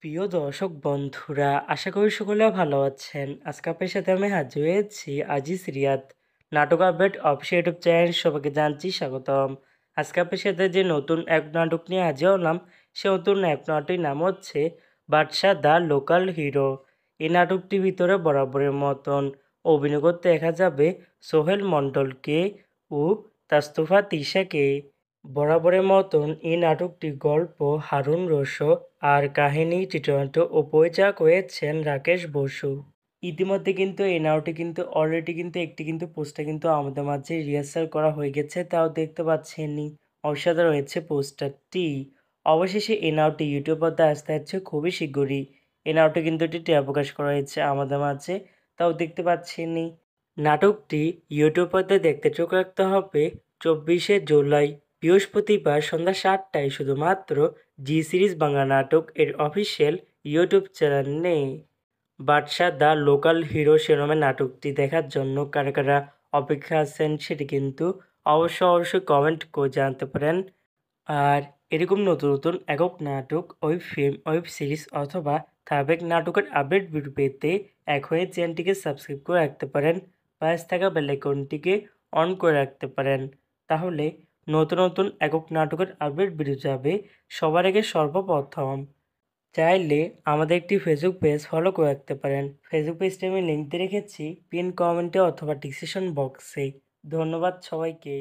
প্রিয় দর্শক বন্ধুরা, আশা করি সকলে ভালো আছেন। আজকে আপনার সাথে আমি হাজির হয়েছি আজিজ রিয়াদ নাটক আপডেট অফিসিয়াল ইউটিউব চ্যানেল। সবাইকে জানছি স্বাগতম। আজকে আপনার সাথে যে নতুন এক নাটক নিয়ে হাজির হলাম, সে নতুন এক নাটকটির নাম হচ্ছে বাদশা দ্য লোকাল হিরো। এই নাটকটির ভিতরে বরাবরের মতন অভিনয় করতে দেখা যাবে সোহেল মণ্ডলকে ও তাস্তফা তিশাকে। বরাবরের মতন এই নাটকটির গল্প হারুন রশিদ আর কাহিনী চিত্রনাট্য ও পরিচালক হয়েছেন রাকেশ বসু। ইতিমধ্যে কিন্তু এই নাটকটি কিন্তু অলরেডি কিন্তু একটি কিন্তু পোস্টার কিন্তু আমাদের মাঝে রিহার্সাল করা হয়ে গেছে, তাও দেখতে পাচ্ছেনই। অসাধারণ হয়েছে পোস্টারটি। অবশেষে এই নাটকটি ইউটিউব পর্দায় আসতে যাচ্ছে খুবই শীঘ্রই। এই নাটকটি কিন্তু একটি ট্রেলার প্রকাশ করা হয়েছে আমাদের মাঝে, তাও দেখতে পাচ্ছেনই। নাটকটি ইউটিউব পর্দায় দেখতে চোখ রাখতে হবে 24শে জুলাই বৃহস্পতিবার সন্ধ্যা 7টায় শুধুমাত্র জি সিরিজ বাংলা নাটক এর অফিসিয়াল ইউটিউব চ্যানেলে। বাদশা দ্য লোকাল হিরো শিরোনামের নাটকটি দেখার জন্য কারা কারা অপেক্ষা আছেন সেটি কিন্তু অবশ্যই কমেন্ট করে জানাতে পারেন। আর এরকম নতুন নতুন একক নাটক, ওয়েব ফিল্ম, ওয়েব সিরিজ অথবা ধারাবাহিক নাটকের আপডেট ভিডিও পেতে এখনই চ্যানেলটিকে সাবস্ক্রাইব করে রাখতে পারেন। পাশে থাকা বেল আইকনটিকে অন করে রাখতে পারেন। তাহলে নতুন নতুন একক নাটকের আপডেট ভিডিও যাবে সবার আগে সর্বপ্রথম। চাইলে আমাদের একটি ফেসবুক পেজ ফলো করে রাখতে পারেন। ফেসবুক পেজটি আমি লিঙ্ক দিয়ে রেখেছি পিন কমেন্টে অথবা ডিসক্রিপশন বক্সে। ধন্যবাদ সবাইকে।